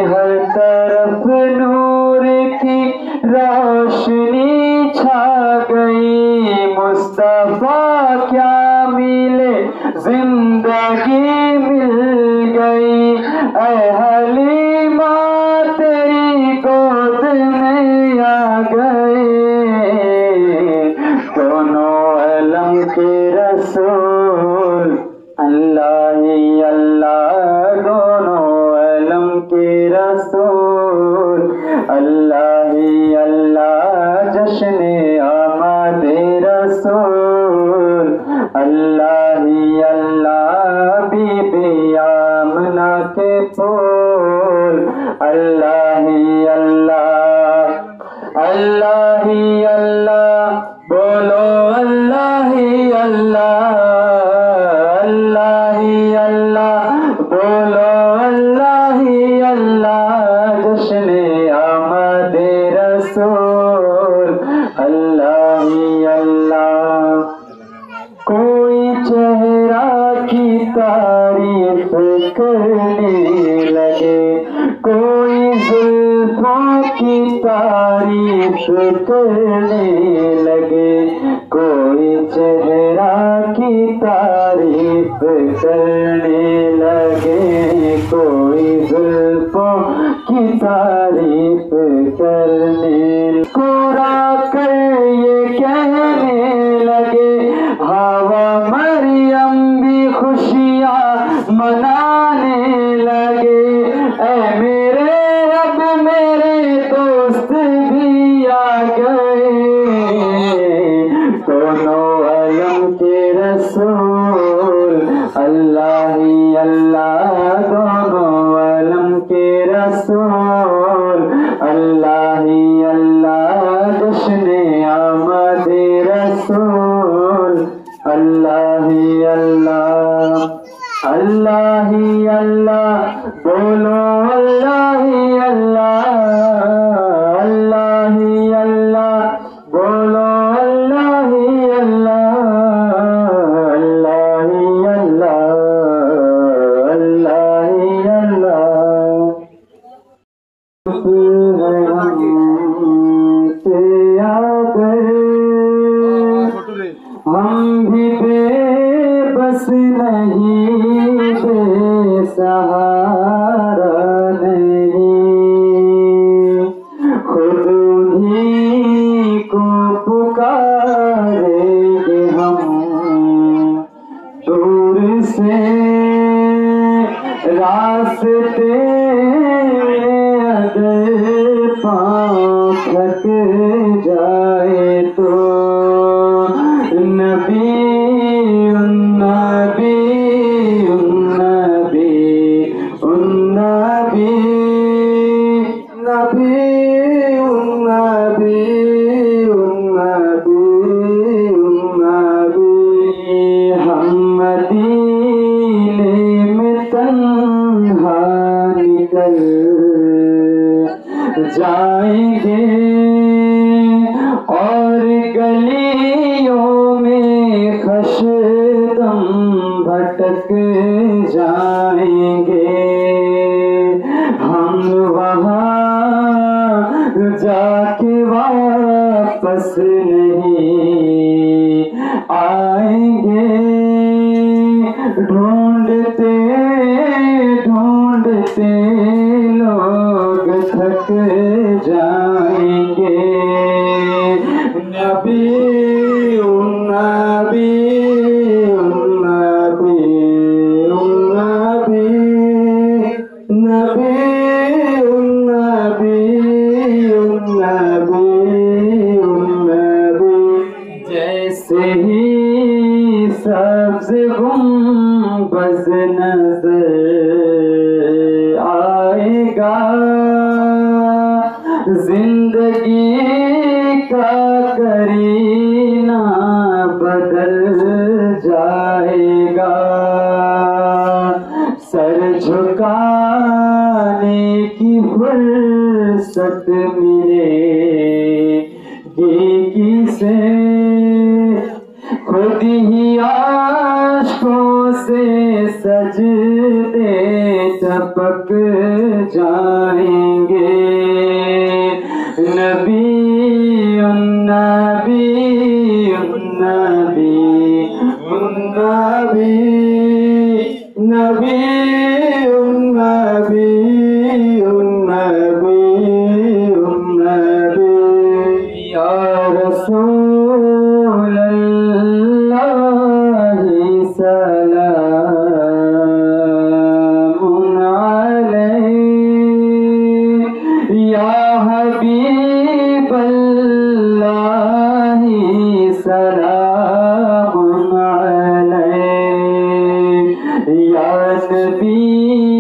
ہر طرف نور کی روشنی چھا گئی، مصطفیٰ کیا ملے زندگی مل گئی، اے حلیمہ تیری گود میں آ گئے دونوں عالم کے رسول، اللہ ہی اللہ دونوں عالم کے رسول، اللہ ہی اللہ جشن آمد رسول، اللہ ہی اللہ بی بی آمنہ کے پھول، اللہ ہی اللہ، اللہ ہی اللہ بولو اللہ ہی اللہ، اللہ ہی اللہ بولو اللہ ہی اللہ جشن آمد رسول، اللہ ہی اللہ۔ کوئی چہرہ کی تعریف کرنے لگے، کوئی زلفوں کی تعریف کرنے لگے، کوئی چہرہ کی تعریف کرنے لگے، کوئی زلفوں کی تعریف کرنے مسکرا کر یہ کہنے لگے، ہوا مریم بھی خوشیاں منانے لگے، اے میرے رب میرے دوست بھی آ گئے دونوں عالم کے رسول، اللہ ہی اللہ دونوں عالم کے رسول، اللہ ہی اللہ جشن آمد رسول، اللہ ہی اللہ، اللہ ہی اللہ بولو اللہ ہی اللہ، اللہ ہی اللہ بولو اللہ ہی اللہ، اللہ ہی اللہ، اللہ ہی اللہ۔ ہم بھی بے بس نہیں، بے سہارا نہیں، خود انہی کو پکاریں گے ہم، دور سے راستے اگر پاؤں تھک جائے تو نبی النبی النبی النبی نبی النبی النبی النبی، ہم مدینے میں تنہا نکل جائیں گے اور گلیوں میں خشدم بھٹک جائیں گے، ہم وہاں جا کے واپس نہیں آئیں گے، ڈھونڈتے ڈھونڈتے لوگ تھک جائیں گے، نبی النبی النبی النبی نبی النبی النبی النبی، جیسے ہی سبز گنبد نظر آئے گا، زندگی کا کرینہ بدل جائے گا، سر جھکانے کی فرصت ملے گی کسے، خود ہی عاشقوں سے سجدے ٹپک جائیں گے نبی نبی نبی نبی نبی نبی نبی یا رسول اللہ سلام علیک یا حبیب اللہ سلام علیک یا نبی